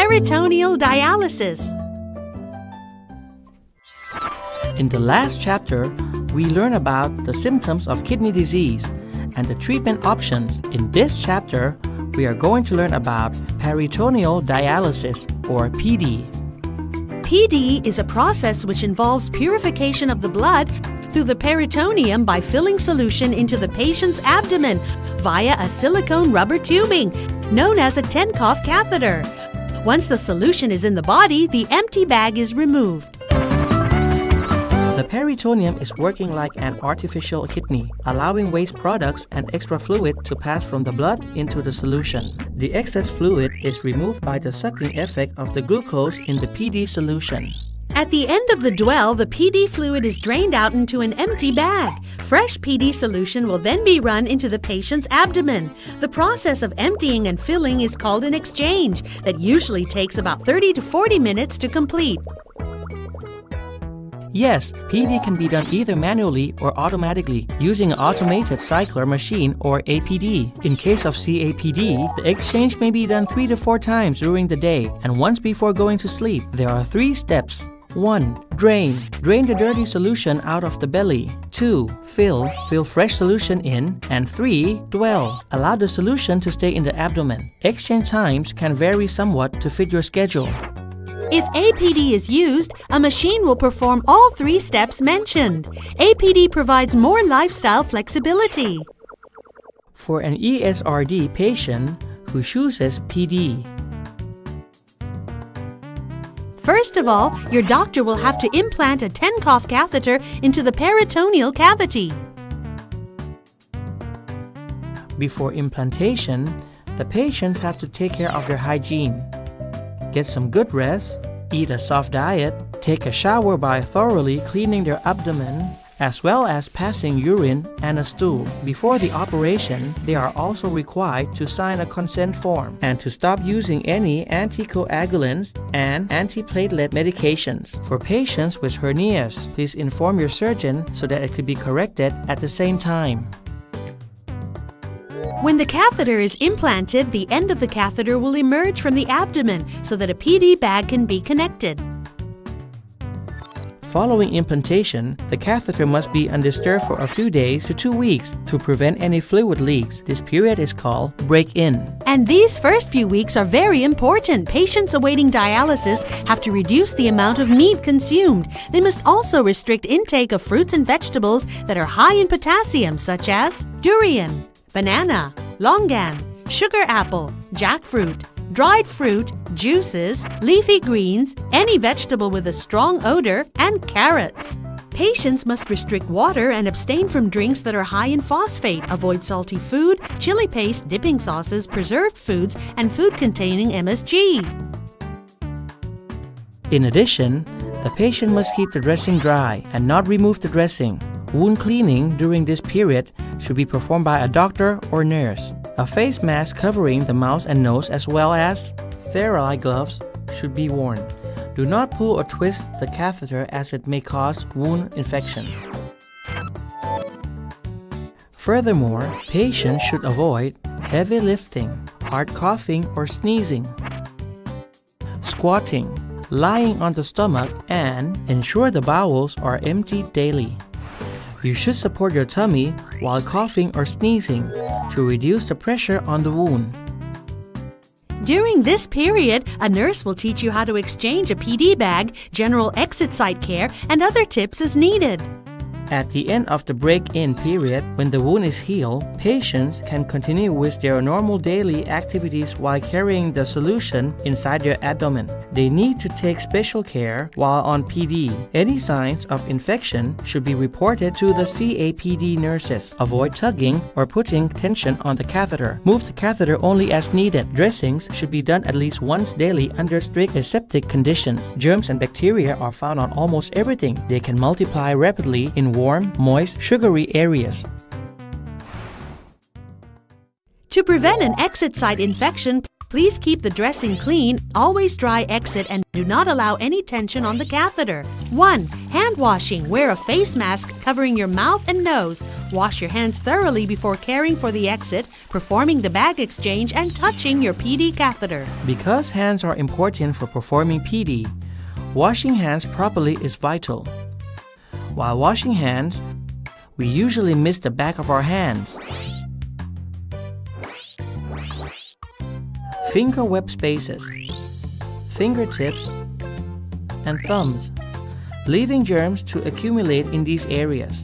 Peritoneal Dialysis. In the last chapter, we learn about the symptoms of kidney disease and the treatment options. In this chapter, we are going to learn about peritoneal dialysis, or PD. PD is a process which involves purification of the blood through the peritoneum by filling solution into the patient's abdomen via a silicone rubber tubing known as a Tenkoff catheter. Once the solution is in the body, the empty bag is removed. The peritoneum is working like an artificial kidney, allowing waste products and extra fluid to pass from the blood into the solution. The excess fluid is removed by the sucking effect of the glucose in the PD solution. At the end of the dwell, the PD fluid is drained out into an empty bag. Fresh PD solution will then be run into the patient's abdomen. The process of emptying and filling is called an exchange that usually takes about 30 to 40 minutes to complete. Yes, PD can be done either manually or automatically using an automated cycler machine or APD. In case of CAPD, the exchange may be done 3 to 4 times during the day and once before going to sleep. There are 3 steps. 1. Drain. Drain the dirty solution out of the belly. 2. Fill. Fill fresh solution in. And 3. Dwell. Allow the solution to stay in the abdomen. Exchange times can vary somewhat to fit your schedule. If APD is used, a machine will perform all 3 steps mentioned. APD provides more lifestyle flexibility. For an ESRD patient who chooses PD, first of all, your doctor will have to implant a Tenkoff catheter into the peritoneal cavity. Before implantation, the patients have to take care of their hygiene. Get some good rest, eat a soft diet, take a shower by thoroughly cleaning their abdomen, as well as passing urine and a stool. Before the operation, they are also required to sign a consent form and to stop using any anticoagulants and antiplatelet medications. For patients with hernias, please inform your surgeon so that it could be corrected at the same time. When the catheter is implanted, the end of the catheter will emerge from the abdomen so that a PD bag can be connected. Following implantation, the catheter must be undisturbed for a few days to 2 weeks to prevent any fluid leaks. This period is called break-in. And these first few weeks are very important. Patients awaiting dialysis have to reduce the amount of meat consumed. They must also restrict intake of fruits and vegetables that are high in potassium, such as durian, banana, longan, sugar apple, jackfruit, dried fruit, juices, leafy greens, any vegetable with a strong odor, and carrots. Patients must restrict water and abstain from drinks that are high in phosphate. Avoid salty food, chili paste, dipping sauces, preserved foods, and food containing MSG. In addition, the patient must keep the dressing dry and not remove the dressing. Wound cleaning during this period should be performed by a doctor or nurse. A face mask covering the mouth and nose as well as sterile gloves should be worn. Do not pull or twist the catheter as it may cause wound infection. Furthermore, patients should avoid heavy lifting, hard coughing or sneezing, squatting, lying on the stomach, and ensure the bowels are emptied daily. You should support your tummy while coughing or sneezing to reduce the pressure on the wound. During this period, a nurse will teach you how to exchange a PD bag, general exit site care, and other tips as needed. At the end of the break-in period, when the wound is healed, patients can continue with their normal daily activities while carrying the solution inside their abdomen. They need to take special care while on PD. Any signs of infection should be reported to the CAPD nurses. Avoid tugging or putting tension on the catheter. Move the catheter only as needed. Dressings should be done at least once daily under strict aseptic conditions. Germs and bacteria are found on almost everything. They can multiply rapidly in warm, moist, sugary areas. To prevent an exit site infection, Please keep the dressing clean, always dry exit, and do not allow any tension on the catheter. 1. Hand washing. Wear a face mask covering your mouth and nose. Wash your hands thoroughly before caring for the exit, performing the bag exchange, and touching your PD catheter. Because hands are important for performing PD, washing hands properly is vital. While washing hands, we usually miss the back of our hands. Finger web spaces, fingertips, and thumbs, leaving germs to accumulate in these areas.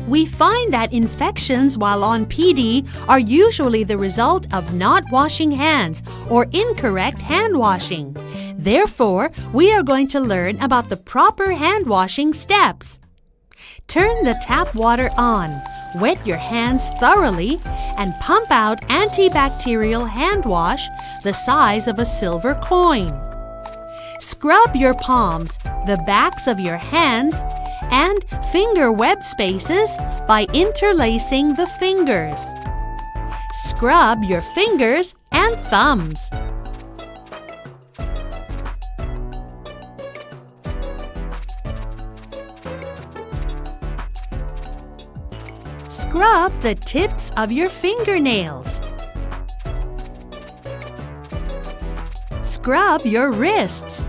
We find that infections while on PD are usually the result of not washing hands or incorrect hand washing. Therefore, we are going to learn about the proper hand washing steps. Turn the tap water on. Wet your hands thoroughly and pump out antibacterial hand wash the size of a silver coin. Scrub your palms, the backs of your hands, and finger web spaces by interlacing the fingers. Scrub your fingers and thumbs. Scrub the tips of your fingernails. Scrub your wrists.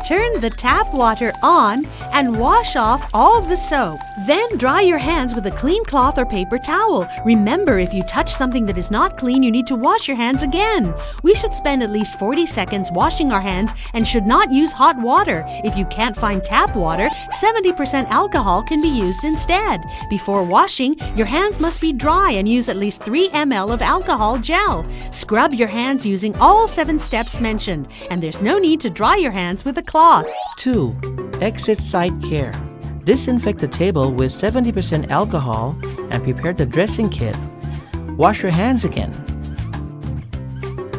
Turn the tap water on and wash off all the soap. Then dry your hands with a clean cloth or paper towel. Remember, if you touch something that is not clean, you need to wash your hands again. We should spend at least 40 seconds washing our hands and should not use hot water. If you can't find tap water, 70% alcohol can be used instead. Before washing, your hands must be dry and use at least 3 ml of alcohol gel. Scrub your hands using all 7 steps mentioned, and there's no need to dry your hands with a cloth. 2. Exit site care. Disinfect the table with 70% alcohol and prepare the dressing kit. Wash your hands again.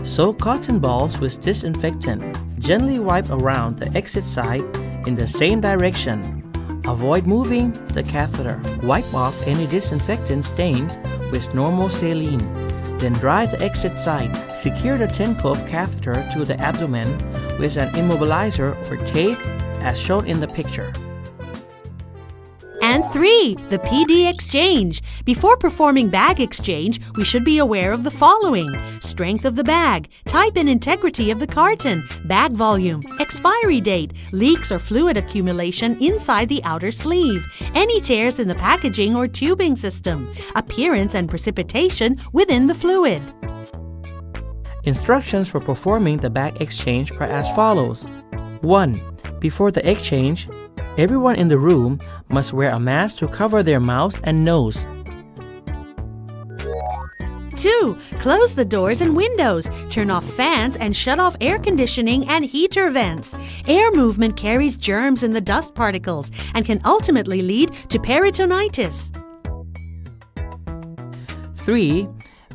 Soak cotton balls with disinfectant. Gently wipe around the exit site in the same direction. Avoid moving the catheter. Wipe off any disinfectant stains with normal saline. Then dry the exit site. Secure the 10-pove catheter to the abdomen with an immobilizer or tape as shown in the picture. And 3. The PD exchange. Before performing bag exchange, we should be aware of the following: strength of the bag, type and integrity of the carton, bag volume, expiry date, leaks or fluid accumulation inside the outer sleeve, any tears in the packaging or tubing system, appearance and precipitation within the fluid. Instructions for performing the bag exchange are as follows. 1. Before the exchange, everyone in the room must wear a mask to cover their mouth and nose. 2. Close the doors and windows. Turn off fans and shut off air conditioning and heater vents. Air movement carries germs in the dust particles and can ultimately lead to peritonitis. 3.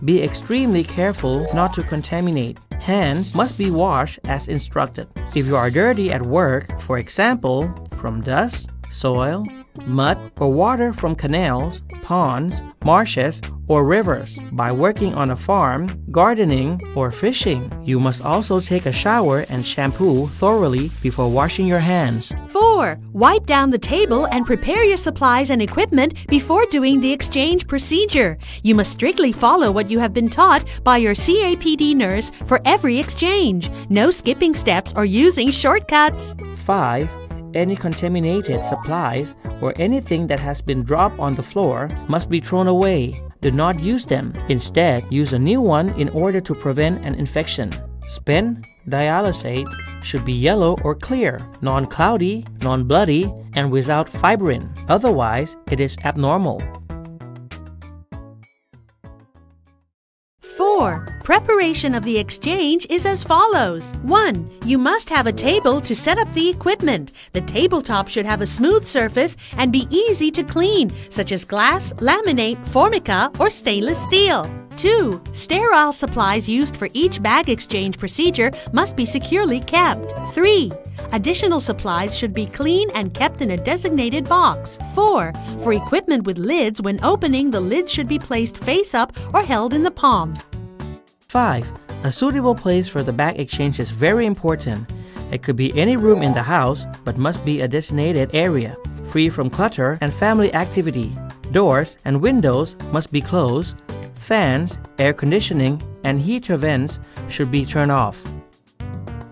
Be extremely careful not to contaminate. Hands must be washed as instructed. If you are dirty at work, for example, from dust, soil, mud, or water from canals, ponds, marshes, or rivers, by working on a farm, gardening, or fishing, you must also take a shower and shampoo thoroughly before washing your hands. 4. Wipe down the table and prepare your supplies and equipment before doing the exchange procedure. You must strictly follow what you have been taught by your CAPD nurse for every exchange. No skipping steps or using shortcuts. 5. Any contaminated supplies or anything that has been dropped on the floor must be thrown away. Do not use them. Instead, use a new one in order to prevent an infection. Spent dialysate should be yellow or clear, non-cloudy, non-bloody, and without fibrin. Otherwise, it is abnormal. 4. Preparation of the exchange is as follows. 1. You must have a table to set up the equipment. The tabletop should have a smooth surface and be easy to clean, such as glass, laminate, formica, or stainless steel. 2. Sterile supplies used for each bag exchange procedure must be securely kept. 3. Additional supplies should be clean and kept in a designated box. 4. For equipment with lids, when opening, the lids should be placed face up or held in the palm. 5. A suitable place for the bag exchange is very important. It could be any room in the house, but must be a designated area, free from clutter and family activity. Doors and windows must be closed. Fans, air conditioning, and heater vents should be turned off.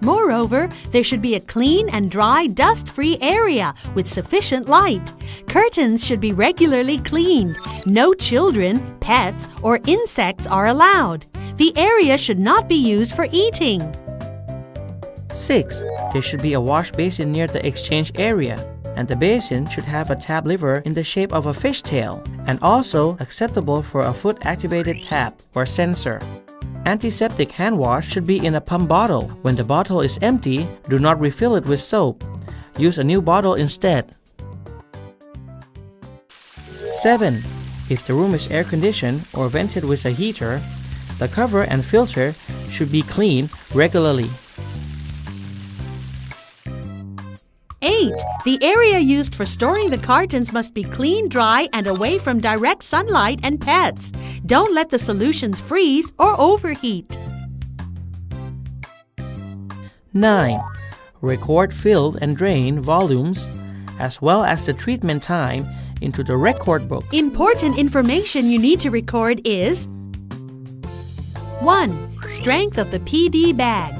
Moreover, there should be a clean and dry, dust-free area with sufficient light. Curtains should be regularly cleaned. No children, pets, or insects are allowed. The area should not be used for eating. 6. There should be a wash basin near the exchange area, and the basin should have a tap lever in the shape of a fishtail, and also acceptable for a foot-activated tap or sensor. Antiseptic hand wash should be in a pump bottle. When the bottle is empty, do not refill it with soap. Use a new bottle instead. 7. If the room is air-conditioned or vented with a heater, the cover and filter should be cleaned regularly. 8. The area used for storing the cartons must be clean, dry, and away from direct sunlight and pets. Don't let the solutions freeze or overheat. 9. Record filled and drain volumes, as well as the treatment time, into the record book. Important information you need to record is 1. Strength of the PD bag.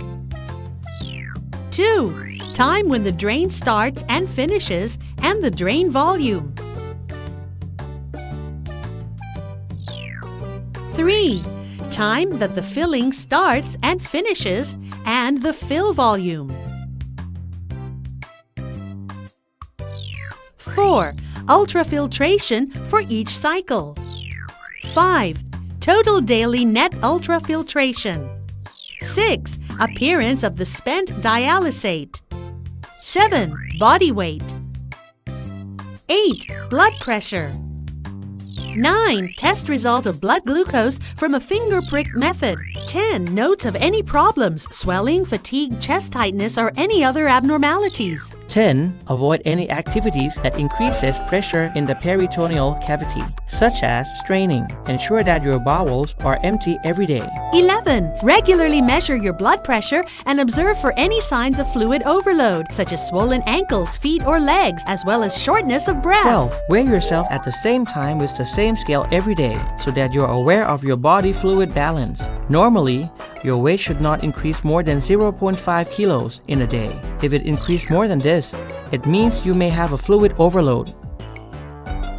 2. Time when the drain starts and finishes and the drain volume. 3. Time that the filling starts and finishes and the fill volume. 4. Ultrafiltration for each cycle. 5. Total daily net ultrafiltration. 6. Appearance of the spent dialysate. 7. Body weight. 8. Blood pressure. 9. Test result of blood glucose from a finger prick method. 10. Notes of any problems, swelling, fatigue, chest tightness, or any other abnormalities. 10. Avoid any activities that increases pressure in the peritoneal cavity, such as straining. Ensure that your bowels are empty every day. 11. Regularly measure your blood pressure and observe for any signs of fluid overload, such as swollen ankles, feet, or legs, as well as shortness of breath. 12. Weigh yourself at the same time with the same scale every day, so that you're aware of your body fluid balance. Normally, your weight should not increase more than 0.5 kilos in a day. If it increased more than this, it means you may have a fluid overload.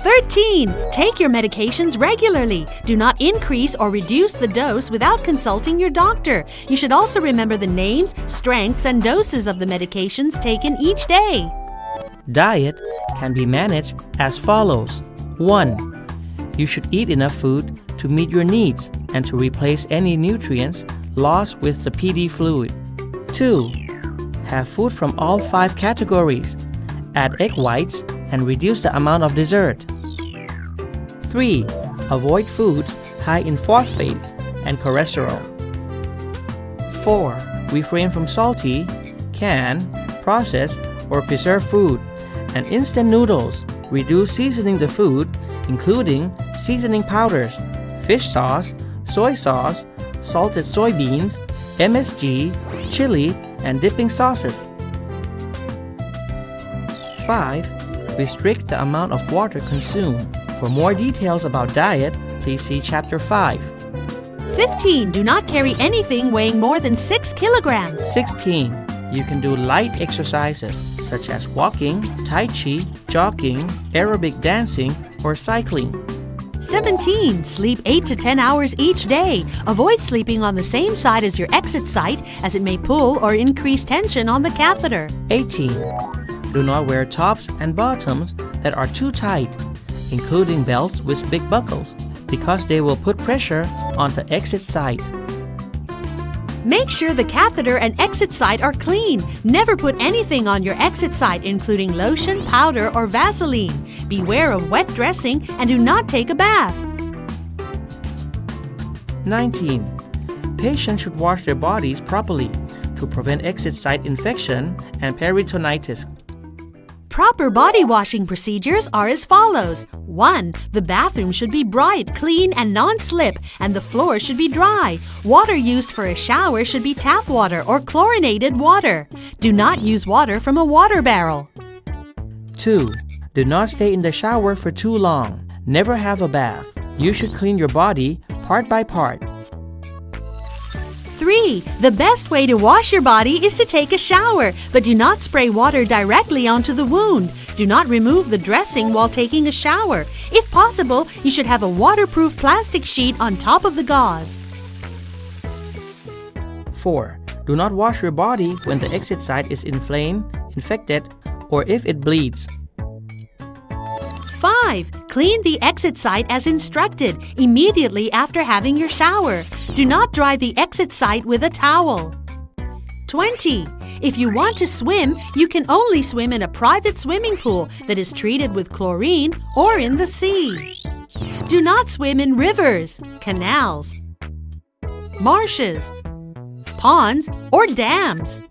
13. Take your medications regularly. Do not increase or reduce the dose without consulting your doctor. You should also remember the names, strengths, and doses of the medications taken each day. Diet can be managed as follows. 1. You should eat enough food to meet your needs and to replace any nutrients lost with the PD fluid. 2. Have food from all 5 categories. Add egg whites and reduce the amount of dessert. 3. Avoid foods high in phosphates and cholesterol. 4. Refrain from salty, canned, processed, or preserved food and instant noodles. Reduce seasoning the food, including seasoning powders, fish sauce, soy sauce, salted soybeans, MSG, chili, and dipping sauces. 5. Restrict the amount of water consumed. For more details about diet, please see Chapter 5. 15. Do not carry anything weighing more than 6 kilograms. 16. You can do light exercises such as walking, tai chi, jogging, aerobic dancing, or cycling. 17. Sleep 8 to 10 hours each day. Avoid sleeping on the same side as your exit site, as it may pull or increase tension on the catheter. 18. Do not wear tops and bottoms that are too tight, including belts with big buckles, because they will put pressure on the exit site. Make sure the catheter and exit site are clean. Never put anything on your exit site, including lotion, powder, or Vaseline. Beware of wet dressing and do not take a bath. 19. Patients should wash their bodies properly to prevent exit site infection and peritonitis. Proper body washing procedures are as follows. 1. The bathroom should be bright, clean, and non-slip, and the floor should be dry. Water used for a shower should be tap water or chlorinated water. Do not use water from a water barrel. 2. Do not stay in the shower for too long. Never have a bath. You should clean your body part by part. 3. The best way to wash your body is to take a shower, but do not spray water directly onto the wound. Do not remove the dressing while taking a shower. If possible, you should have a waterproof plastic sheet on top of the gauze. 4. Do not wash your body when the exit site is inflamed, infected, or if it bleeds. 5. Clean the exit site as instructed immediately after having your shower. Do not dry the exit site with a towel. 20. If you want to swim, you can only swim in a private swimming pool that is treated with chlorine or in the sea. Do not swim in rivers, canals, marshes, ponds, or dams.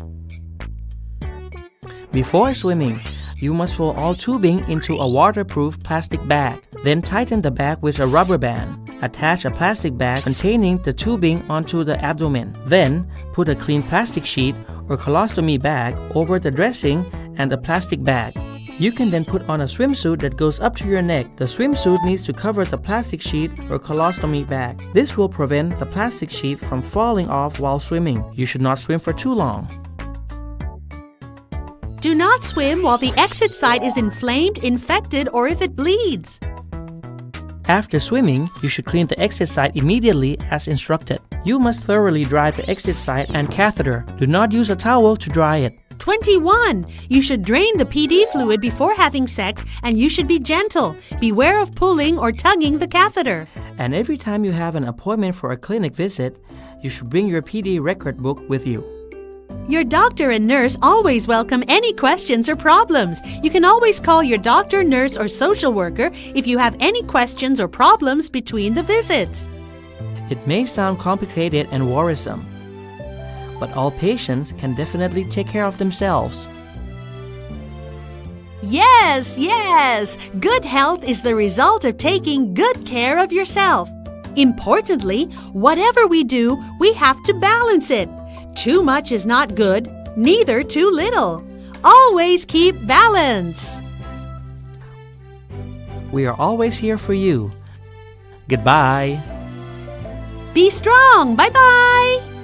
Before swimming, you must fill all tubing into a waterproof plastic bag. Then tighten the bag with a rubber band. Attach a plastic bag containing the tubing onto the abdomen. Then, put a clean plastic sheet or colostomy bag over the dressing and the plastic bag. You can then put on a swimsuit that goes up to your neck. The swimsuit needs to cover the plastic sheet or colostomy bag. This will prevent the plastic sheet from falling off while swimming. You should not swim for too long. Do not swim while the exit site is inflamed, infected, or if it bleeds. After swimming, you should clean the exit site immediately as instructed. You must thoroughly dry the exit site and catheter. Do not use a towel to dry it. 21. You should drain the PD fluid before having sex, and you should be gentle. Beware of pulling or tugging the catheter. And every time you have an appointment for a clinic visit, you should bring your PD record book with you. Your doctor and nurse always welcome any questions or problems. You can always call your doctor, nurse, or social worker if you have any questions or problems between the visits. It may sound complicated and worrisome, but all patients can definitely take care of themselves. Yes, yes! Good health is the result of taking good care of yourself. Importantly, whatever we do, we have to balance it. Too much is not good, neither too little. Always keep balance. We are always here for you. Goodbye. Be strong. Bye-bye.